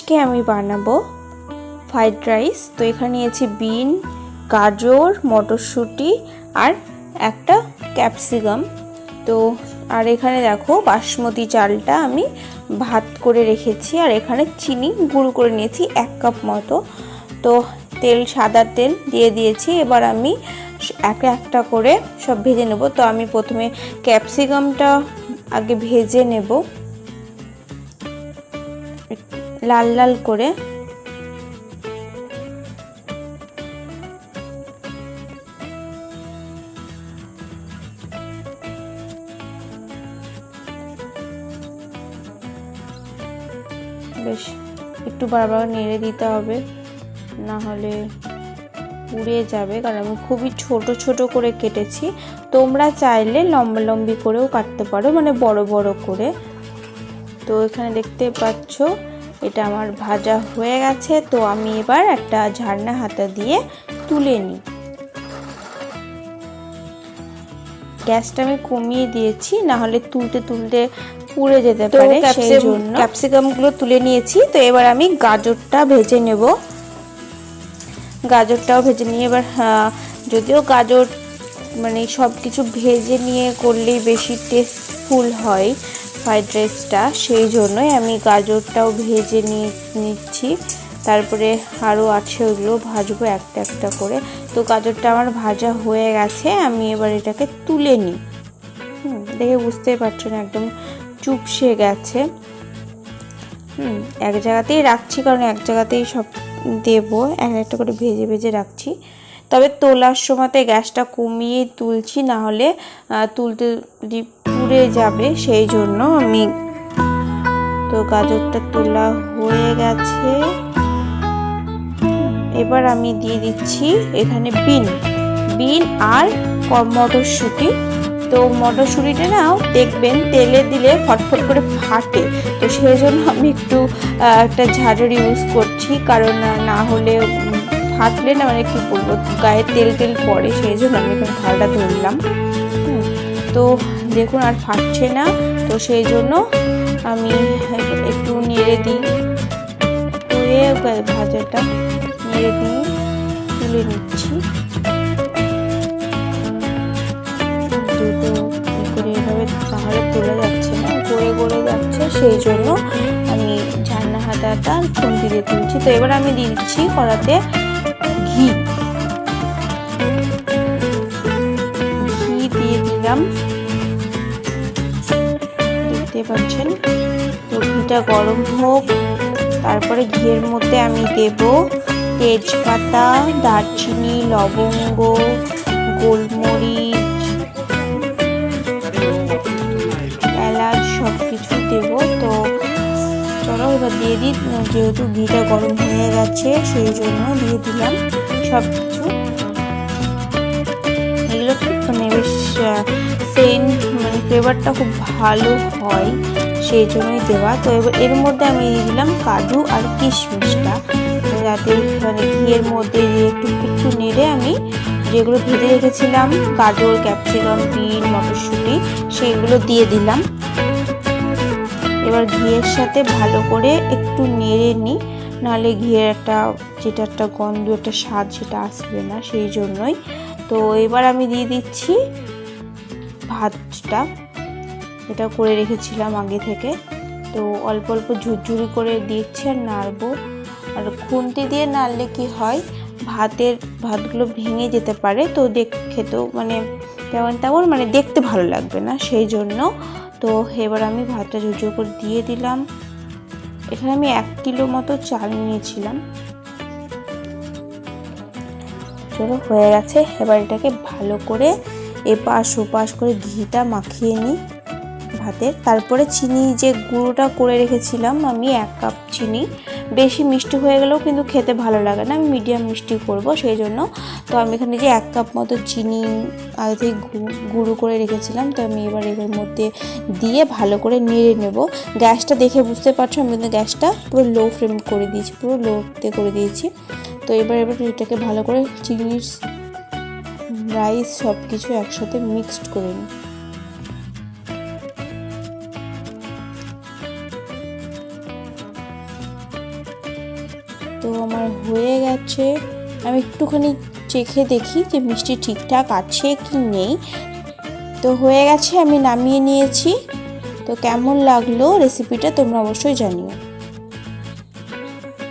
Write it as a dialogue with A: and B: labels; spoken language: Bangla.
A: আজকে আমি বানাবো ফ্রাইড রাইস। তো এখানে নিয়েছি বিন, গাজর, মটরশুঁটি আর একটা ক্যাপসিকাম। তো আর এখানে দেখো বাসমতি চালটা আমি ভাত করে রেখেছি, আর এখানে চিনি গুঁড়ো করে নিয়েছি 1 কাপ মতো। তো তেল, সাদা তেল দিয়ে দিয়েছি। এবার আমি একটা একটা করে সব ভেজে নেব। তো আমি প্রথমে ক্যাপসিকামটা আগে ভেজে নেব লাল লাল করে। বেশ একটু বারবার নেড়ে দিতে হবে, না হলে পুড়ে যাবে, কারণ আমি খুবই ছোট ছোট করে কেটেছি। তোমরা চাইলে লম্বা লম্বি করেও কাটতে পারো, মানে বড় বড় করে। তো এখানে দেখতে পাচ্ছ এটা আমার ভাজা হয়ে গেছে। তো আমি এবার একটা ঝারনা হাতা দিয়ে তুলে নিই। গ্যাসটা আমি কমিয়ে দিয়েছি, না হলে তুলতে তুলতে পুড়ে যেতে পারে, সেই জন্য ক্যাপসিকামগুলো তুলে নিয়েছি। তো এবার আমি গাজরটা ভেজে নেব। গাজরটাও ভেজে নিয়ে এবার যদিও গাজর মানে সব কিছু ভেজে নিয়ে করলেই বেশি টেস্টফুল হয় ফ্রাইড রাইসটা, সেই জন্যই আমি গাজরটাও ভেজে নিচ্ছি। তারপরে আরও আছে, ওইগুলো ভাজবো একটা একটা করে। তো গাজরটা আমার ভাজা হয়ে গেছে, আমি এবার এটাকে তুলে নিই। দেখে বুঝতেই পারছো না, একদম চুপসে গেছে। এক জায়গাতেই রাখছি, কারণ এক জায়গাতেই সব দেবো, একটা করে ভেজে ভেজে রাখছি। তবে তোলার সময়তে গ্যাসটা কমিয়ে তুলছি, না হলে তুলতে পুড়ে যাবে, সেই জন্য আমি। তো গাজরটা তোলা হয়ে গেছে। এবার আমি দিয়ে দিচ্ছি এখানে বিন আর মটরশুঁটি। তো মটরশুঁটিটা নাও দেখবেন তেলে দিলে ফটফট করে ফাটে, তো সেই জন্য আমি একটু একটা ঝাঁঝর ইউজ করছি, কারণ না হলে ফাটলে না, মানে কি বলবো, গায়ে তেল তেল পড়ে, সেই জন্য আমি এখানে ঢালটা ধরলাম। তো দেখুন আর ফাটছে না, তো সেই জন্য আমি একটু নেড়ে দিই। ভাজাটা নেড়ে দিয়ে তুলে নিচ্ছি। তাহলে তোলা যাচ্ছে না, গড়ে গড়ে যাচ্ছে, সেই জন্য আমি ঝারনা হাতাটা খুন্তি দিয়ে তুলছি। তো এবার আমি দিয়ে দিচ্ছি কড়াতে ঘি দিয়ে দিলাম, দেখতে পাচ্ছেন। তো ঘিটা গরম হোক, তারপরে ঘিয়ের মধ্যে আমি দেব তেজপাতা, দারচিনি, লবঙ্গ, গোলমরিচ, এলাচ সব কিছু দেব। তো চলো এবার দিয়ে দিই, যেহেতু ঘিটা গরম হয়ে গেছে সেই জন্য দিয়ে দিলাম সব কিছু। এগুলো মানে বেশ সেন্ট, মানে ফ্লেভারটা খুব ভালো হয়, সেই জন্যই দেওয়া। তো এবার এর মধ্যে আমি দিয়ে দিলাম কাজু আর কিশমিশটা, যাতে মানে ঘিয়ের মধ্যে দিয়ে একটু নেড়ে আমি যেগুলো ভেজে রেখেছিলাম, গাজর, ক্যাপসিকাম, বিন, মটরশুঁটি, সেইগুলো দিয়ে দিলাম। এবার ঘিয়ের সাথে ভালো করে একটু নেড়ে নিই, নাহলে ঘিয়ের যেটা একটা গন্ধ, একটা স্বাদ, সেটা আসবে না, সেই জন্যই। তো এবার আমি দিয়ে দিচ্ছি ভাতটা, এটা করে রেখেছিলাম আগে থেকে। তো অল্প অল্প ঝুরঝুরি করে দিচ্ছি আর নাড়বো। আর খুন্তি দিয়ে নাড়লে কি হয়, ভাতগুলো ভেঙে যেতে পারে, তো খেতেও মানে তেমন মানে দেখতে ভালো লাগবে না, সেই জন্য। তো এবার আমি ভাতটা ঝুরঝুর করে দিয়ে দিলাম। এখানে আমি 1 কিলো মতো চাল নিয়েছিলাম। চলো হয়ে গেছে। এবার এটাকে ভালো করে এপাশ ওপাশ করে ঘিটা মাখিয়ে নিই ভাতের। তারপরে চিনি, যে গুঁড়োটা করে রেখেছিলাম আমি 1 কাপ চিনি, বেশি মিষ্টি হয়ে গেলেও কিন্তু খেতে ভালো লাগে না, আমি মিডিয়াম মিষ্টি করব, সেই জন্য। তো আমি এখানে যে 1 কাপ মতো চিনি আগে থেকে গুঁড়ো করে রেখেছিলাম, তো আমি এবার এর মধ্যে দিয়ে ভালো করে নেড়ে নেব। গ্যাসটা দেখে বুঝতে পারছো, আমি কিন্তু গ্যাসটা পুরো লো ফ্লেম করে দিয়েছি, পুরো লোতে করে দিয়েছি। তো এবার এটাকে ভালো করে চিনি, রাইস সব কিছু একসাথে মিক্সড করে নিই। তো আমার হয়ে গেছে। আমি একটুখানি চেখে দেখি যে মিষ্টি ঠিকঠাক আছে কি নেই। তো হয়ে গেছে, আমি নামিয়ে নিয়েছি। তো কেমন লাগলো রেসিপিটা তোমরা অবশ্যই জানিও।